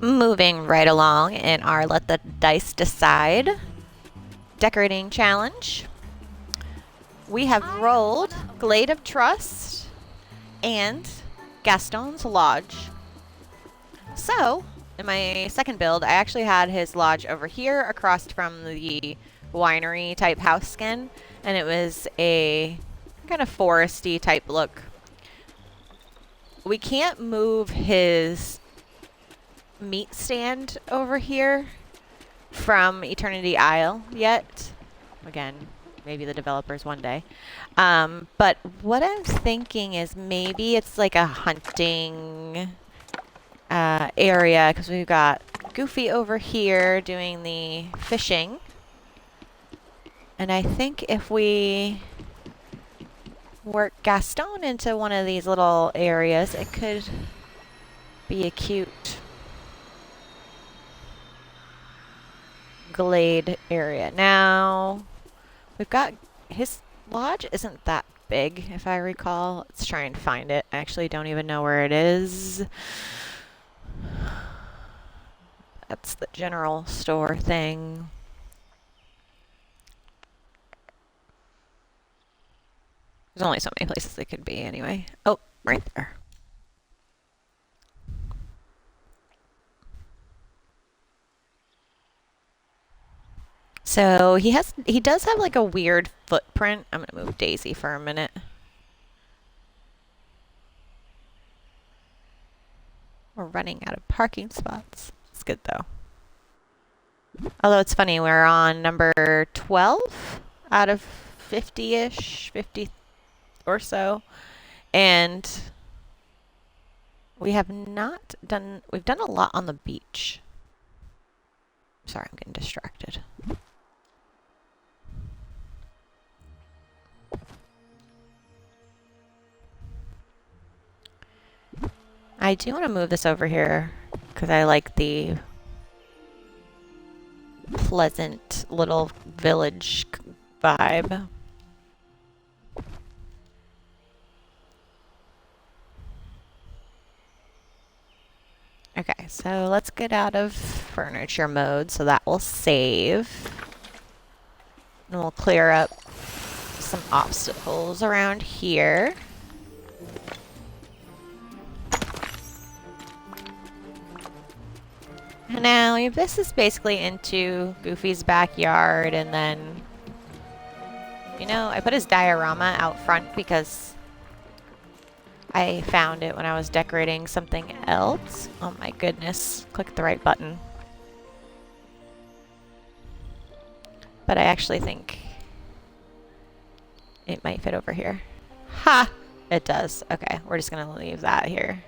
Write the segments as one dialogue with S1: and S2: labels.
S1: Moving right along in our Let the Dice Decide decorating challenge. We have rolled Glade of Trust and Gaston's Lodge. So, in my second build, I actually had his lodge over here across from the winery type house skin, and it was a kind of foresty type look. We can't move his meat stand over here from Eternity Isle yet. Again, maybe the developers one day. But what I'm thinking is maybe it's like a hunting area, because we've got Goofy over here doing the fishing. And I think if we work Gaston into one of these little areas, it could be a cute glade area. Now, we've got his lodge isn't that big, if I recall. Let's try and find it. I actually don't even know where it is. That's the general store thing. There's only so many places they could be anyway. Oh, right there. So he does have like a weird footprint. I'm gonna move Daisy for a minute. We're running out of parking spots. It's good though. Although it's funny, we're on number 12 out of 50-ish, 50 or so. And we've done a lot on the beach. Sorry, I'm getting distracted. I do want to move this over here because I like the pleasant little village vibe. Okay, so let's get out of furniture mode, so that will save. And we'll clear up some obstacles around here. Now, this is basically into Goofy's backyard, and then, you know, I put his diorama out front because I found it when I was decorating something else. Oh my goodness, click the right button. But I actually think it might fit over here. Ha! It does. Okay, we're just gonna leave that here.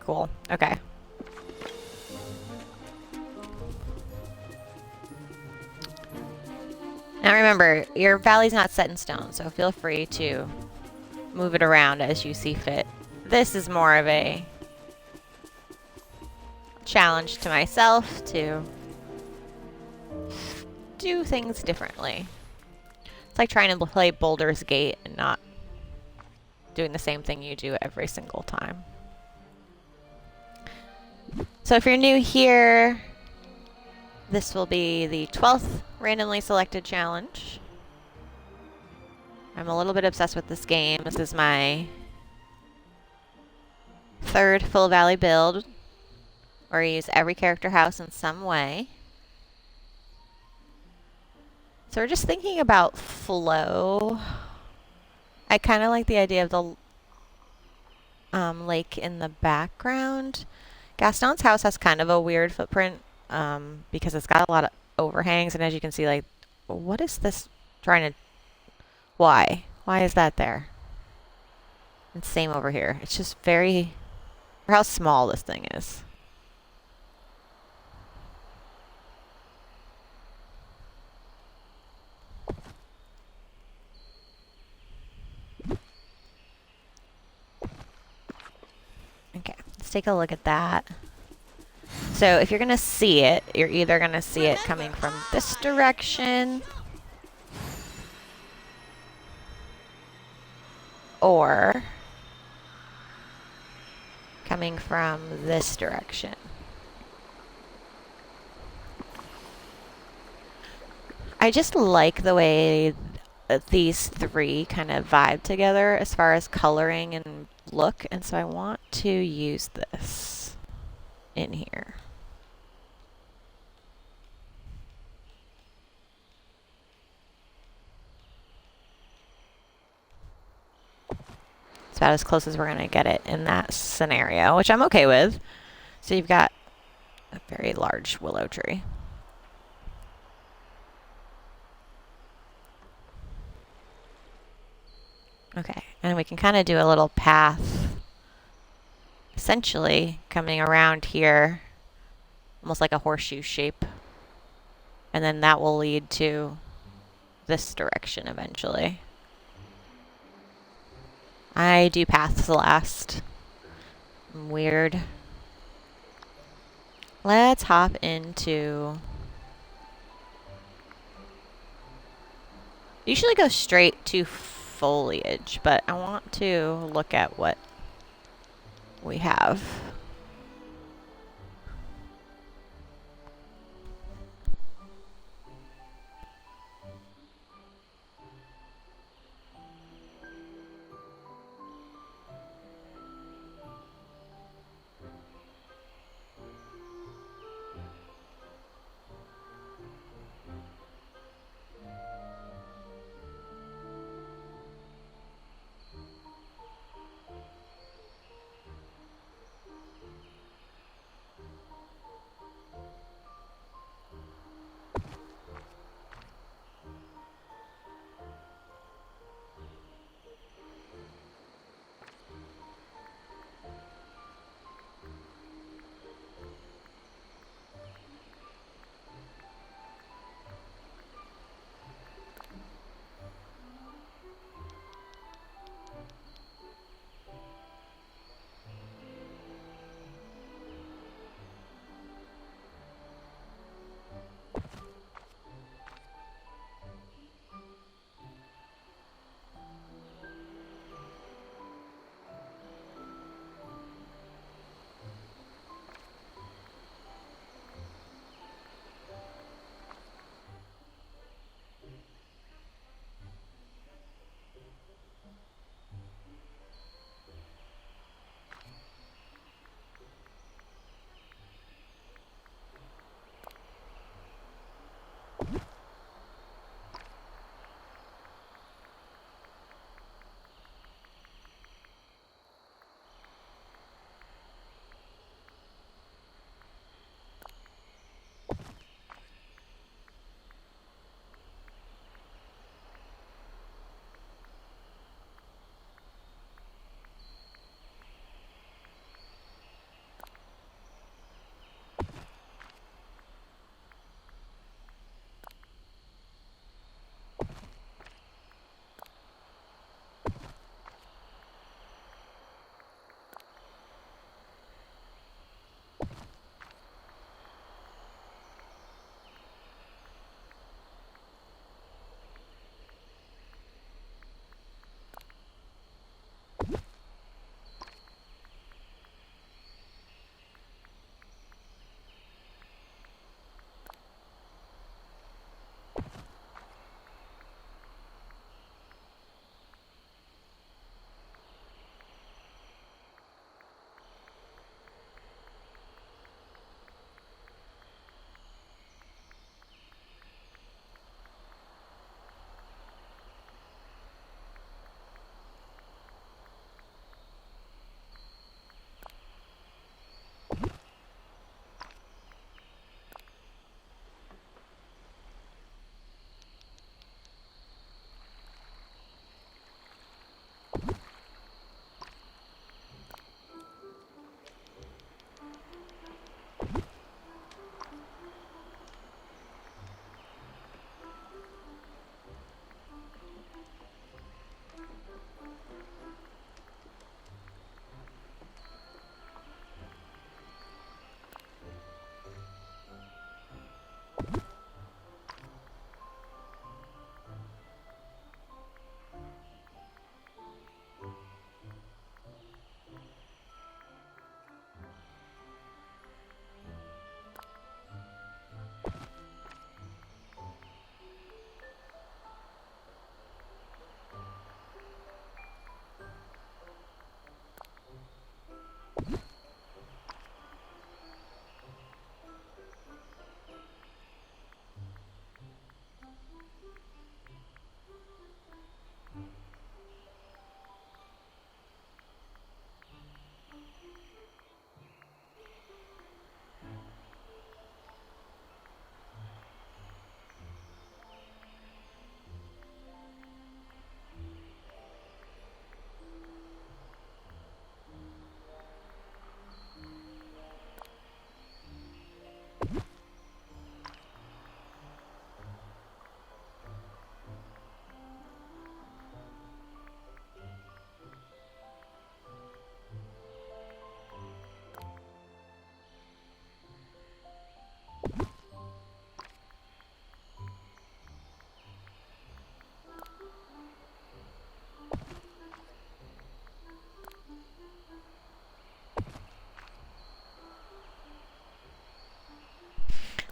S1: Cool. Okay. Now remember, your valley's not set in stone, so feel free to move it around as you see fit. This is more of a challenge to myself to do things differently. It's like trying to play Baldur's Gate and not doing the same thing you do every single time. So if you're new here, this will be the 12th randomly selected challenge. I'm a little bit obsessed with this game. This is my third full valley build, where I use every character house in some way. So we're just thinking about flow. I kind of like the idea of the lake in the background. Gaston's house has kind of a weird footprint because it's got a lot of overhangs, and as you can see, like, what is this trying to... Why? Why is that there? And same over here. It's just very... for how small this thing is. Okay, let's take a look at that. So if you're going to see it, you're either going to see it coming from this direction or coming from this direction. I just like the way these three kind of vibe together as far as coloring and look, and so I want to use this in here. It's about as close as we're going to get it in that scenario, which I'm okay with. So you've got a very large willow tree. Okay, and we can kind of do a little path, essentially coming around here, almost like a horseshoe shape. And then that will lead to this direction eventually. I do paths last. I'm weird. Let's hop into... Usually go straight to foliage, but I want to look at what we have.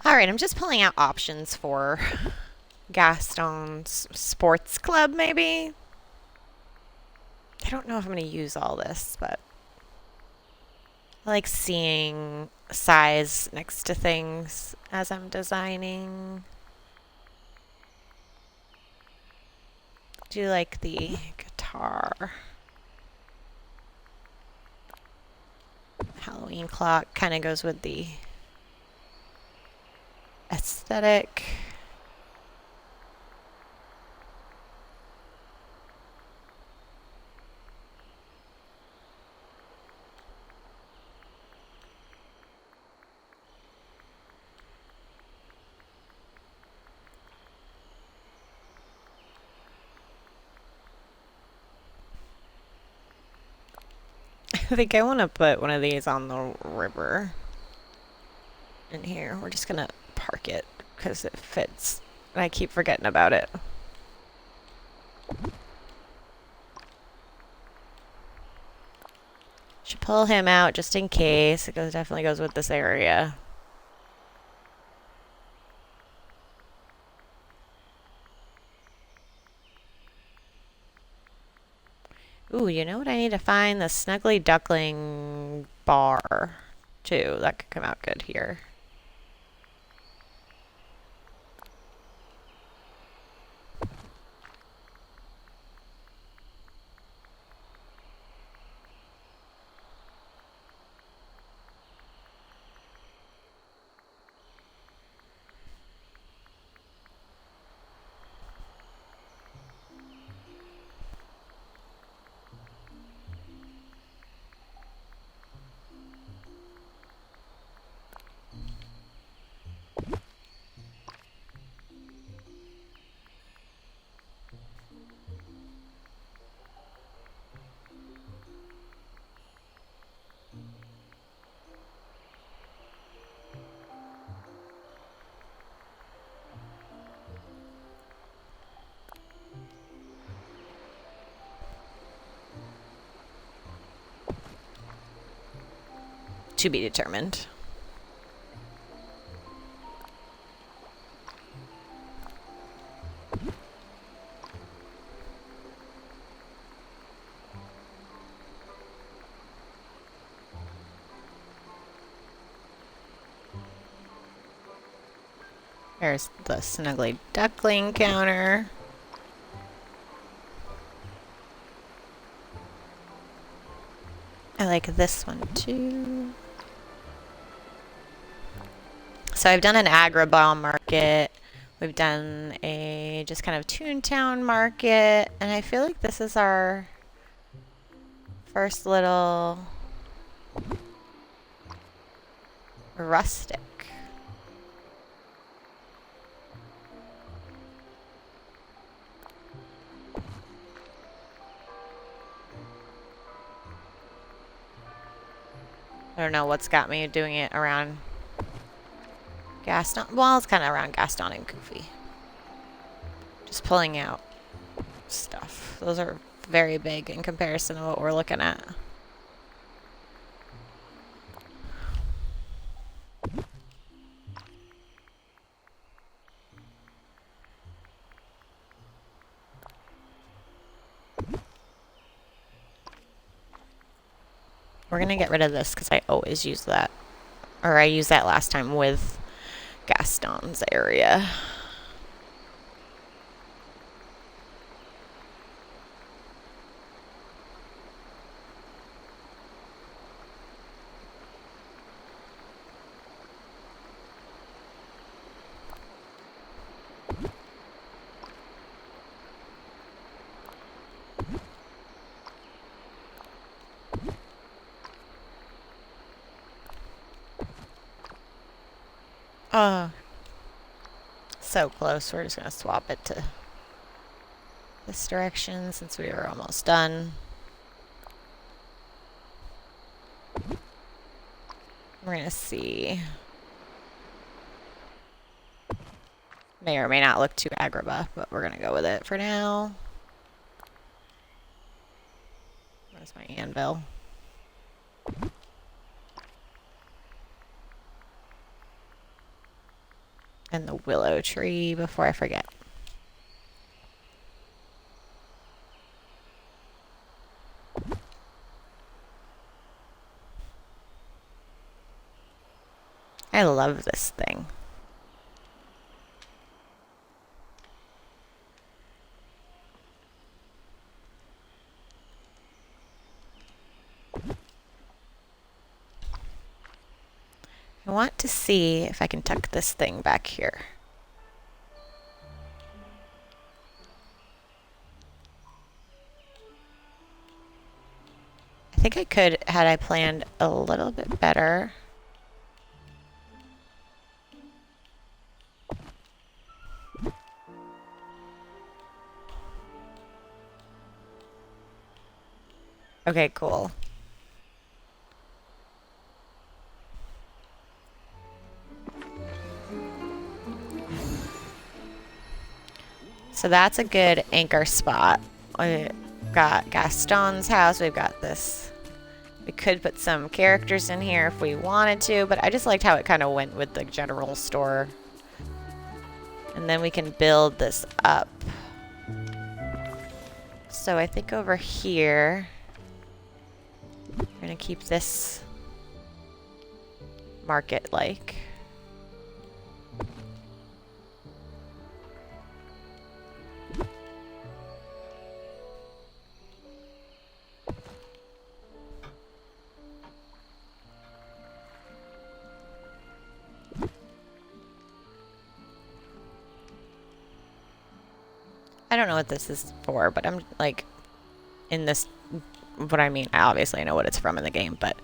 S1: All right, I'm just pulling out options for Gaston's sports club, maybe. I don't know if I'm going to use all this, but I like seeing size next to things as I'm designing. Do like the guitar. Halloween clock kind of goes with the aesthetic. I think I want to put one of these on the river in here. We're just going to park it because it fits. I keep forgetting about it. Should pull him out just in case. It definitely goes with this area. Ooh, you know what? I need to find the Snuggly Duckling bar, too. That could come out good here. To be determined. There's the Snuggly Duckling counter. I like this one too. So I've done an Agrabah market. We've done a just kind of Toontown market. And I feel like this is our first little rustic. I don't know what's got me doing it around Gaston. Well, it's kind of around Gaston and Goofy. Just pulling out stuff. Those are very big in comparison to what we're looking at. We're going to get rid of this because I always use that. Or I used that last time with Gaston's area. Oh, so close. We're just going to swap it to this direction since we were almost done. We're going to see. May or may not look too Agrabah, but we're going to go with it for now. Where's my anvil? And the willow tree before I forget. I love this thing. I want to see if I can tuck this thing back here. I think I could had I planned a little bit better. Okay, cool. So that's a good anchor spot. We've got Gaston's house. We've got this. We could put some characters in here if we wanted to, but I just liked how it kind of went with the general store. And then we can build this up. So I think over here, we're going to keep this market-like. I don't know what this is for, but I'm like in this, what I mean, I obviously know what it's from in the game, but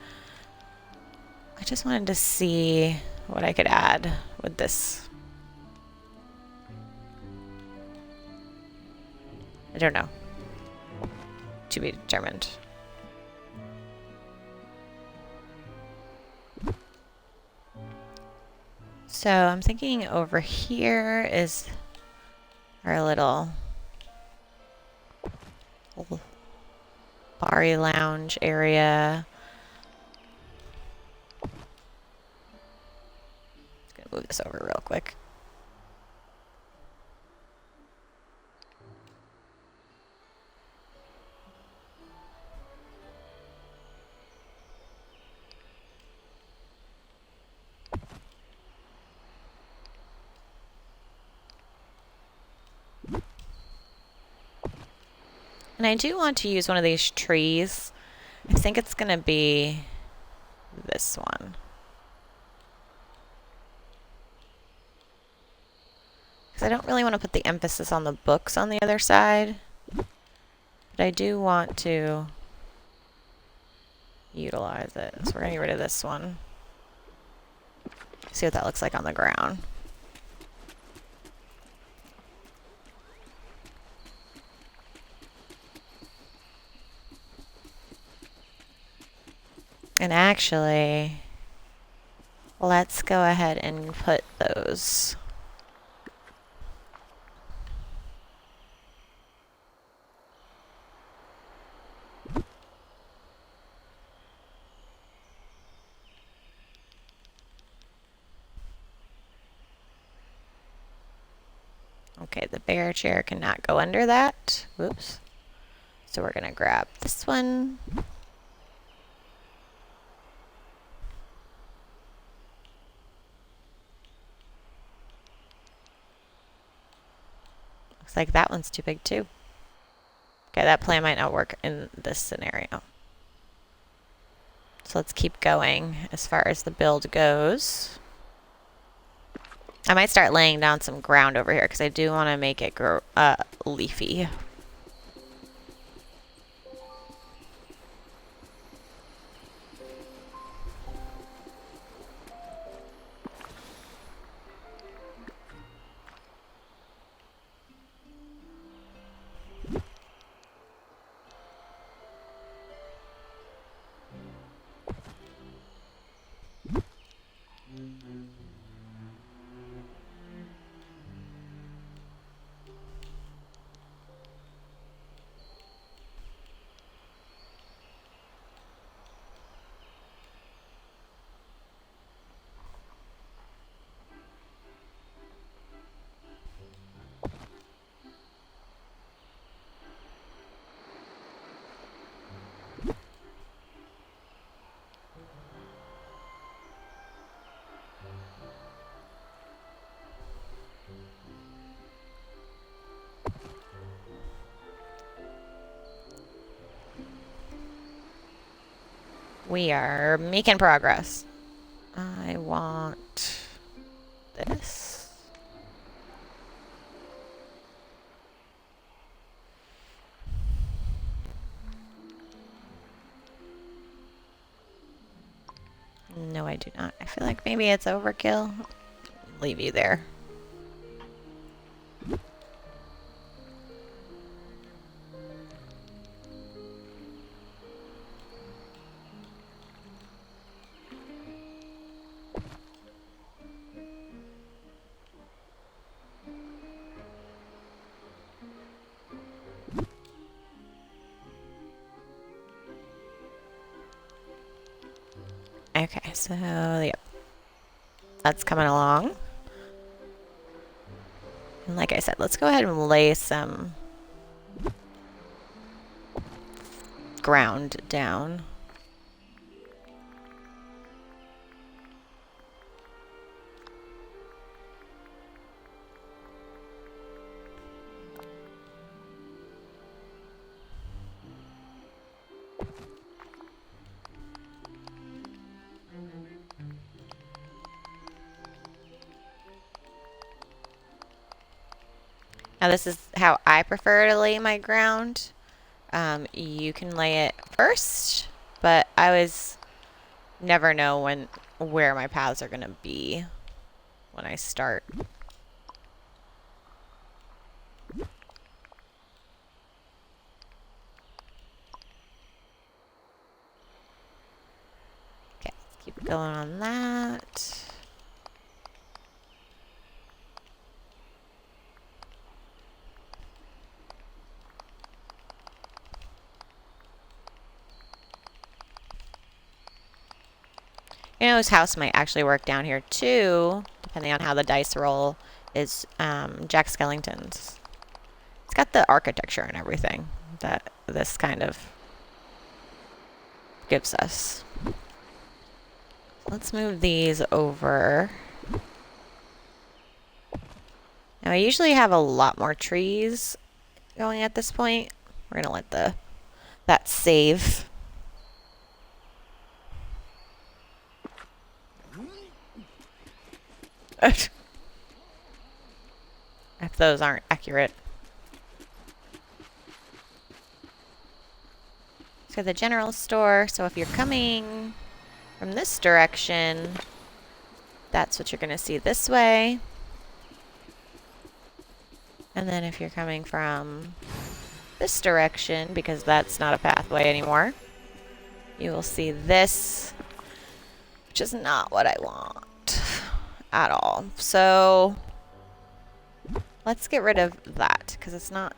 S1: I just wanted to see what I could add with this. I don't know. To be determined. So I'm thinking over here is our little bar lounge area. Just gonna move this over real quick. And I do want to use one of these trees. I think it's going to be this one. Because I don't really want to put the emphasis on the books on the other side. But I do want to utilize it. So we're going to get rid of this one. See what that looks like on the ground. And actually, let's go ahead and put those. Okay, the bear chair cannot go under that. Whoops. So we're gonna grab this one. Looks like that one's too big too. Okay, that plan might not work in this scenario. So let's keep going as far as the build goes. I might start laying down some ground over here because I do want to make it grow leafy. We are making progress. I want this. No, I do not. I feel like maybe it's overkill. Leave you there. Okay, so yep, that's coming along. And like I said, let's go ahead and lay some ground down. Now this is how I prefer to lay my ground. You can lay it first, but I always never know where my paths are gonna be when I start. Okay, let's keep going on that. You know, his house might actually work down here too, depending on how the dice roll, is Jack Skellington's. It's got the architecture and everything that this kind of gives us. Let's move these over. Now I usually have a lot more trees going at this point. We're gonna let that save. If those aren't accurate. So the general store, so if you're coming from this direction, that's what you're going to see this way. And then if you're coming from this direction, because that's not a pathway anymore, you will see this, which is not what I want at all. So let's get rid of that because it's not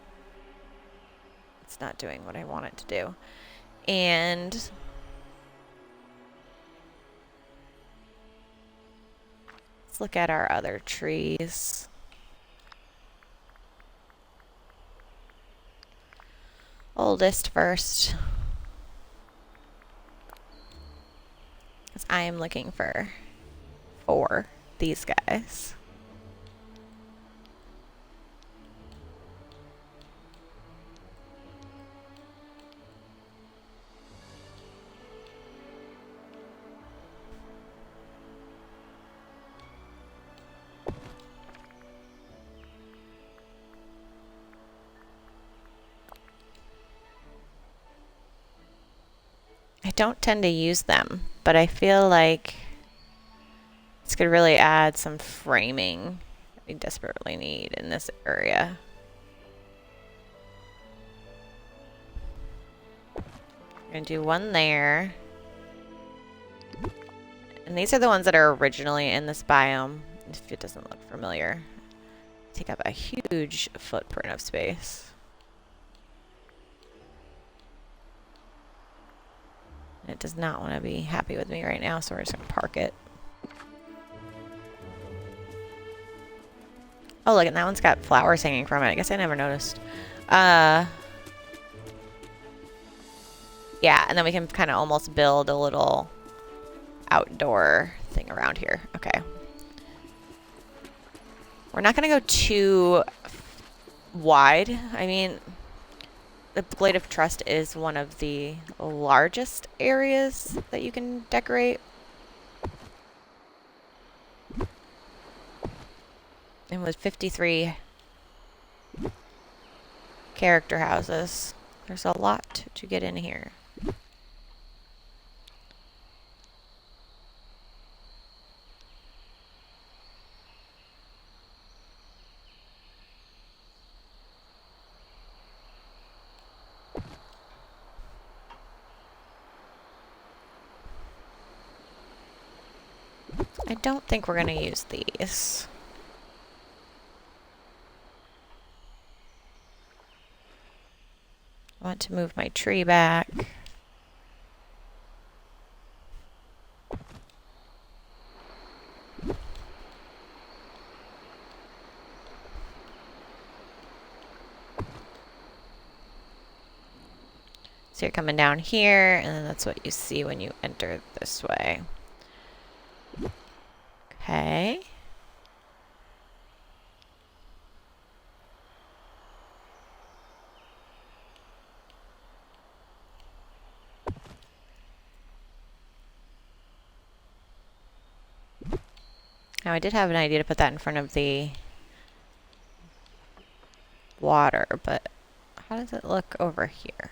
S1: doing what I want it to do. And let's look at our other trees. Oldest first. Because I am looking for these guys. I don't tend to use them, but I feel like this could really add some framing that we desperately need in this area. I'm going to do one there. And these are the ones that are originally in this biome, if it doesn't look familiar. Take up a huge footprint of space. It does not want to be happy with me right now, so we're just going to park it. Oh, look, and that one's got flowers hanging from it. I guess I never noticed. Yeah, and then we can kind of almost build a little outdoor thing around here. Okay. We're not going to go too wide. I mean, the Glade of Trust is one of the largest areas that you can decorate. And with 53 character houses, there's a lot to get in here. I don't think we're going to use these. I want to move my tree back. So you're coming down here, and then that's what you see when you enter this way. Okay. Now I did have an idea to put that in front of the water, but how does it look over here?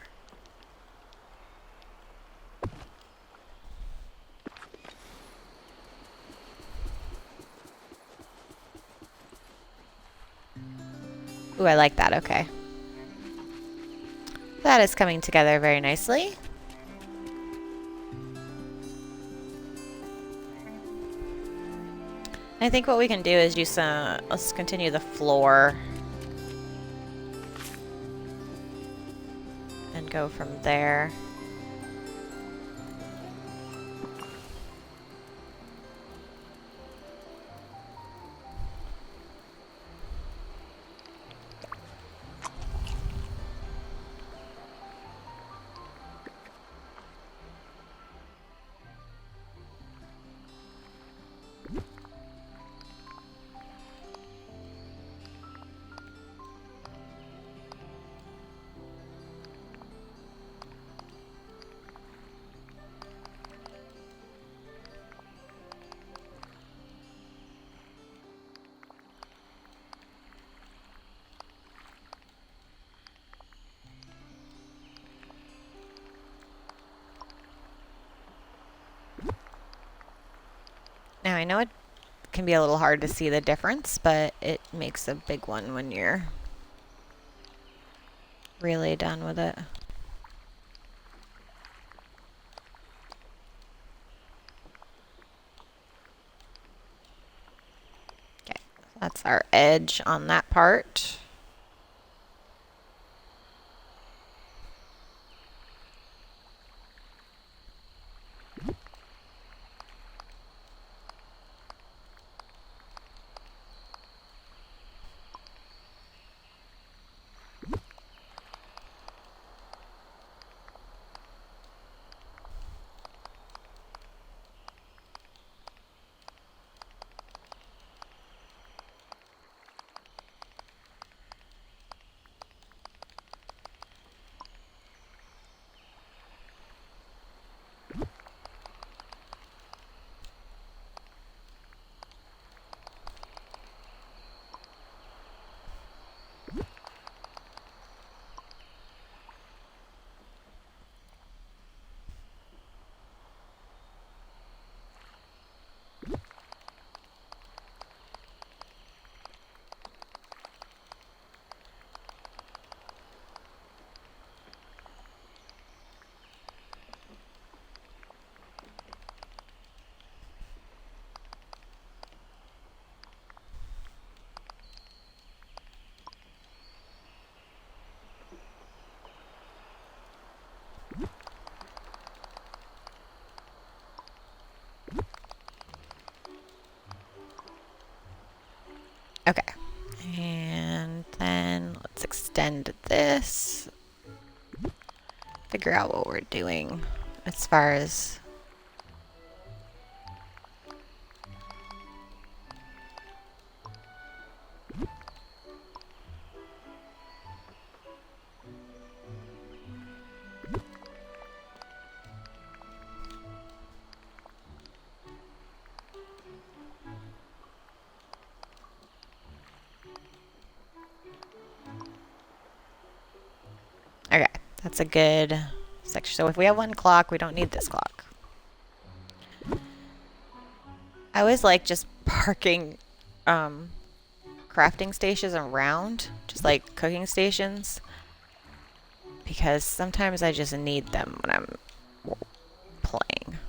S1: Ooh, I like that. Okay. That is coming together very nicely. I think what we can do is use let's continue the floor and go from there. Now I know it can be a little hard to see the difference, but it makes a big one when you're really done with it. Okay, that's our edge on that part. Okay, and then let's extend this. Figure out what we're doing as far as That's a good section. So if we have one clock, we don't need this clock. I always like just parking crafting stations around, just like cooking stations, because sometimes I just need them when I'm playing.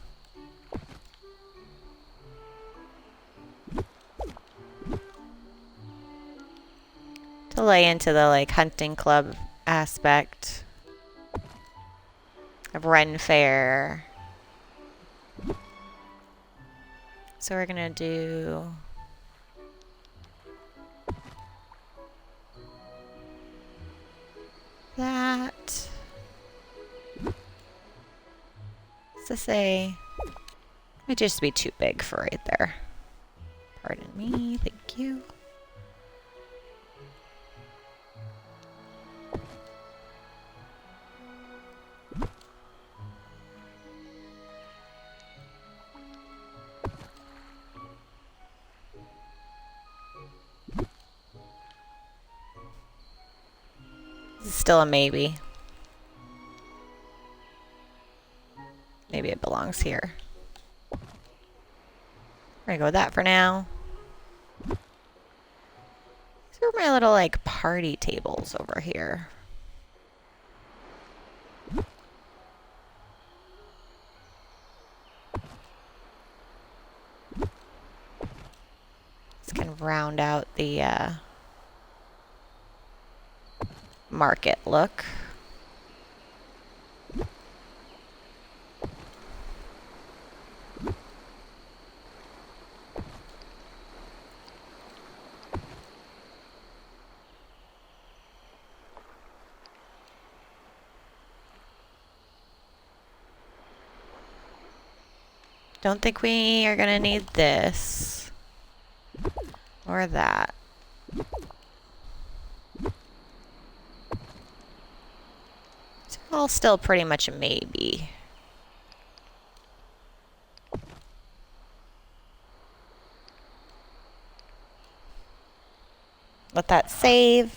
S1: To lay into the like hunting club aspect of Ren Fair. So we're gonna do that. What's to say? Might just be too big for right there. Pardon me, thank you. This is still a maybe. Maybe it belongs here. We're gonna go with that for now. These are my little like party tables over here. This can round out the market look. Don't think we are gonna need this or that. It's all still pretty much a maybe. Let that save.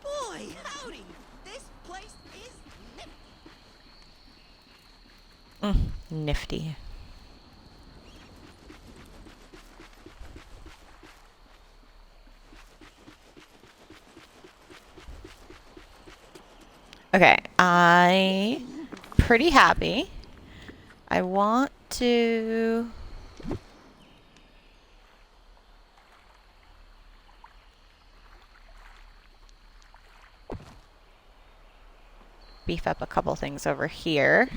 S2: Boy, howdy! This place is nifty.
S1: Nifty. Okay, I'm pretty happy. I want to beef up a couple things over here.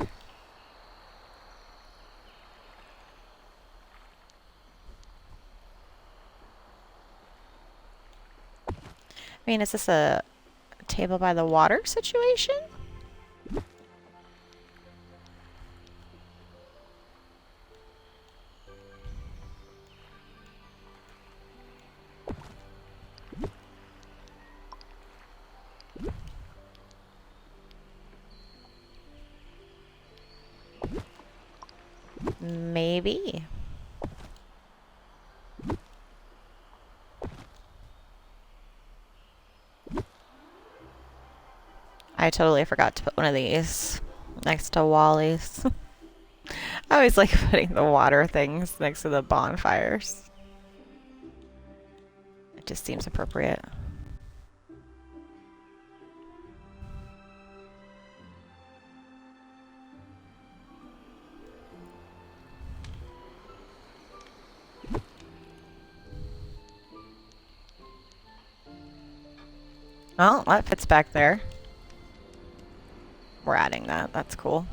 S1: I mean, is this a table by the water situation? Maybe. I totally forgot to put one of these next to Wally's. I always like putting the water things next to the bonfires. It just seems appropriate. Well, that fits back there. We're adding that. That's cool.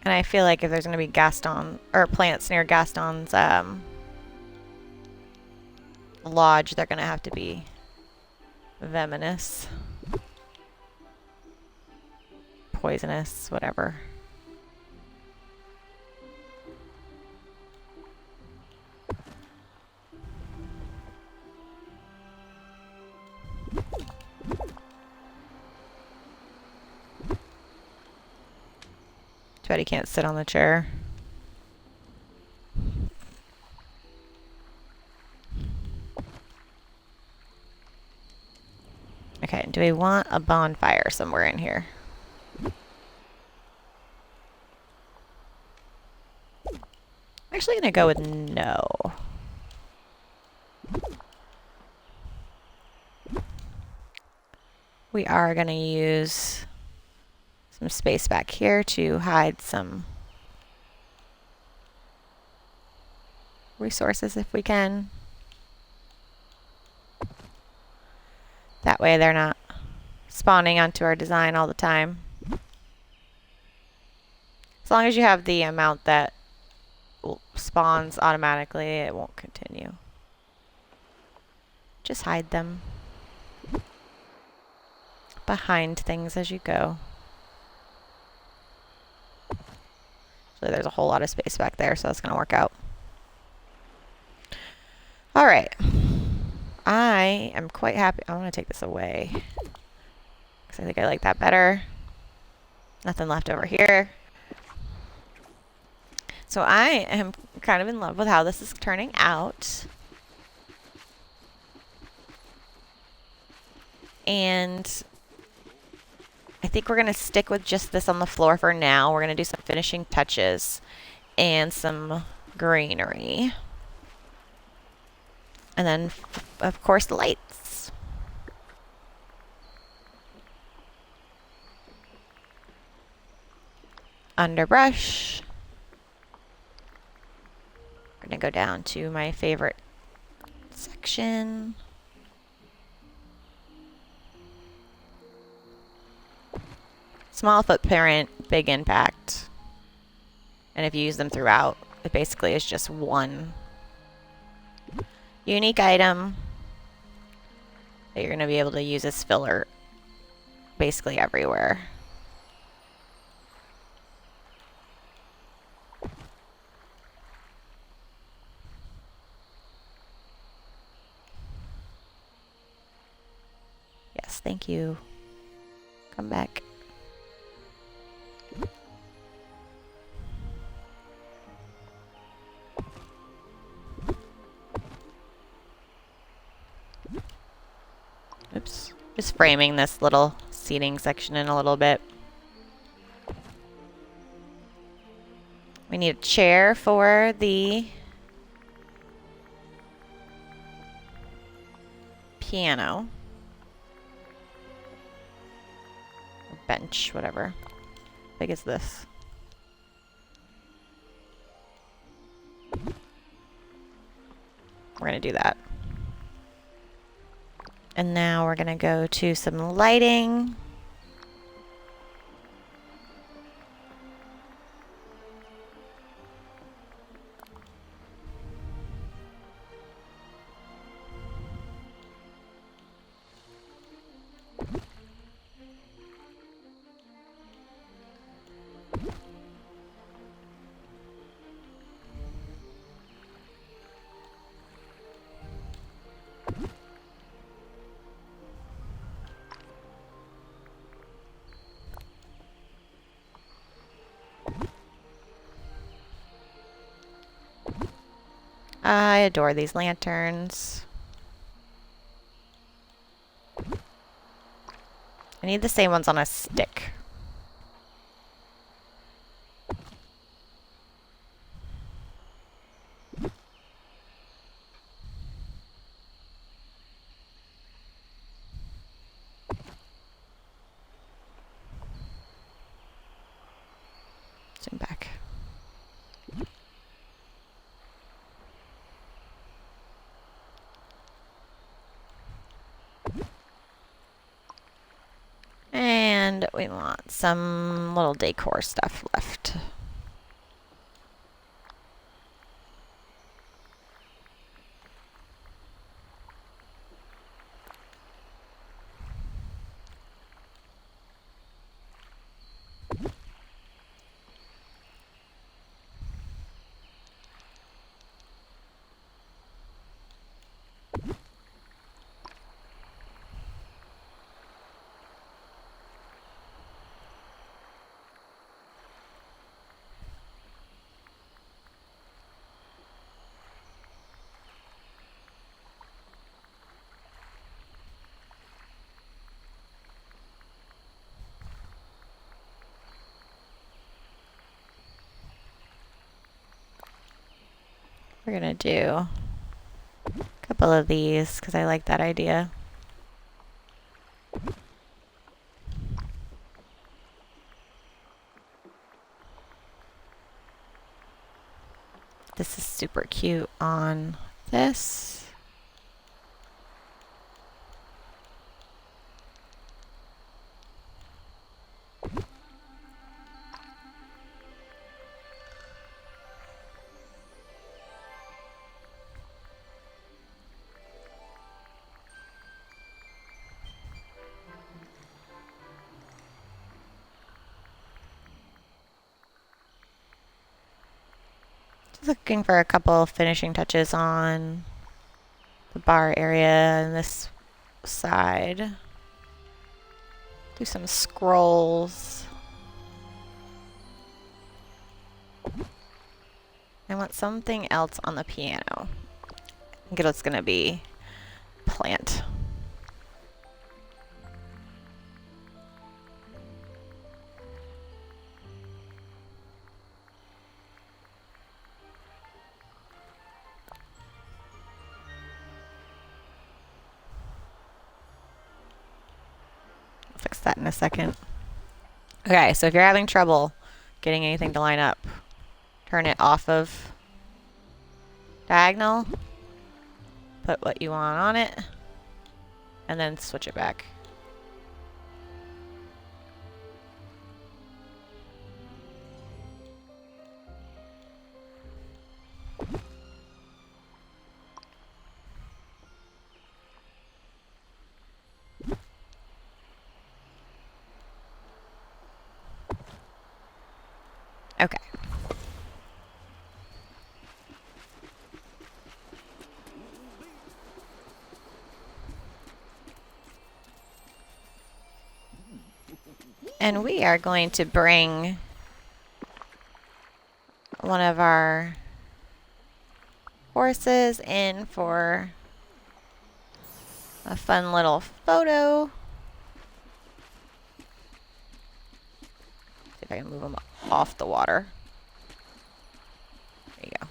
S1: And I feel like if there's going to be Gaston or plants near Gaston's lodge, they're going to have to be venomous, poisonous, whatever. Too bad he can't sit on the chair. Okay, do we want a bonfire somewhere in here? I'm actually gonna go with no. We are gonna use some space back here to hide some resources if we can. That way they're not spawning onto our design all the time. As long as you have the amount that spawns automatically, it won't continue. Just hide them behind things as you go. So there's a whole lot of space back there, so that's going to work out. All right. I am quite happy. I want to take this away because I think I like that better. Nothing left over here. So I am kind of in love with how this is turning out. And I think we're going to stick with just this on the floor for now. We're going to do some finishing touches and some greenery. And then, of course, the lights. Underbrush. We're going to go down to my favorite section. Small footprint, big impact. And if you use them throughout, it basically is just one unique item that you're going to be able to use as filler basically everywhere. Yes, thank you. Come back. Oops. Just framing this little seating section in a little bit. We need a chair for the piano. Or bench, whatever. How big is this? We're gonna do that. And now we're gonna go to some lighting. I adore these lanterns. I need the same ones on a stick. Zoom back. And we want some little decor stuff left. We're gonna do a couple of these because I like that idea. This is super cute on this. Looking for a couple finishing touches on the bar area and this side. Do some scrolls. I want something else on the piano. I think it's gonna be plant. Fix that in a second. Okay, so if you're having trouble getting anything to line up, turn it off of diagonal, put what you want on it, and then switch it back. Okay. And we are going to bring one of our horses in for a fun little photo. See if I can move him off the water. There you go.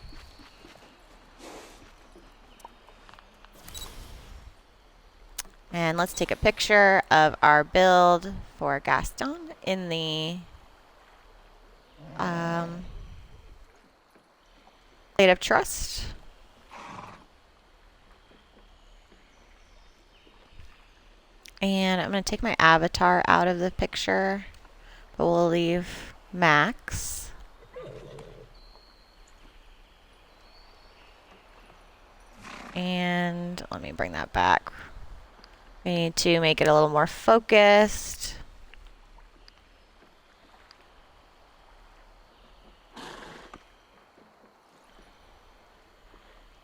S1: And let's take a picture of our build for Gaston in the Glade of Trust. And I'm going to take my avatar out of the picture, but we'll leave Max. And let me bring that back. We need to make it a little more focused.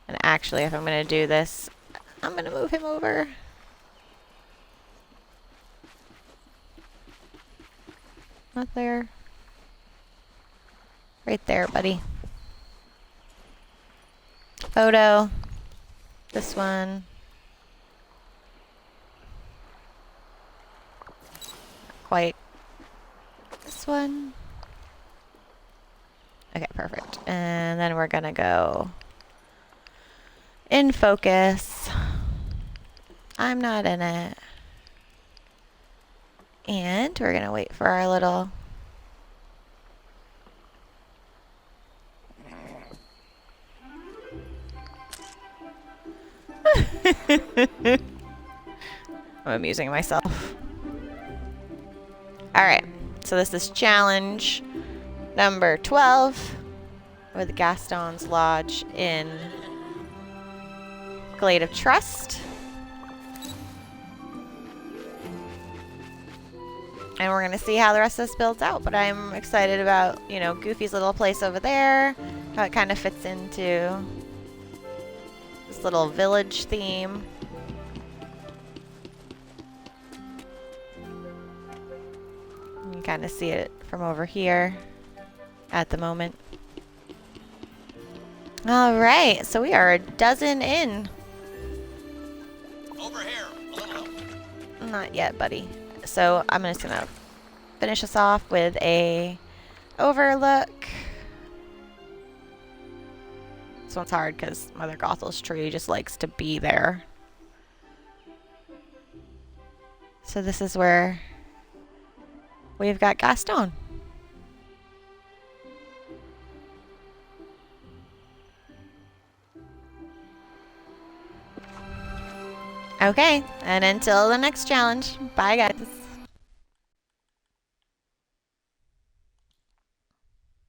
S1: And actually, if I'm going to do this, I'm going to move him over. Not there. Right there, buddy. Photo. This one. Not quite. This one. Okay, perfect. And then we're gonna go in focus. I'm not in it. And we're gonna wait for our little I'm amusing myself. Alright, so this is challenge number 12 with Gaston's Lodge in Glade of Trust. And we're going to see how the rest of this builds out. But I'm excited about, you know, Goofy's little place over there, how it kind of fits into this little village theme. You can kind of see it from over here at the moment. All right, so we are a dozen in.
S2: Over here. A little help.
S1: Not yet, buddy. So I'm just gonna finish us off with a overlook. This one's hard because Mother Gothel's tree just likes to be there. So this is where we've got Gaston. Okay, and until the next challenge, bye guys.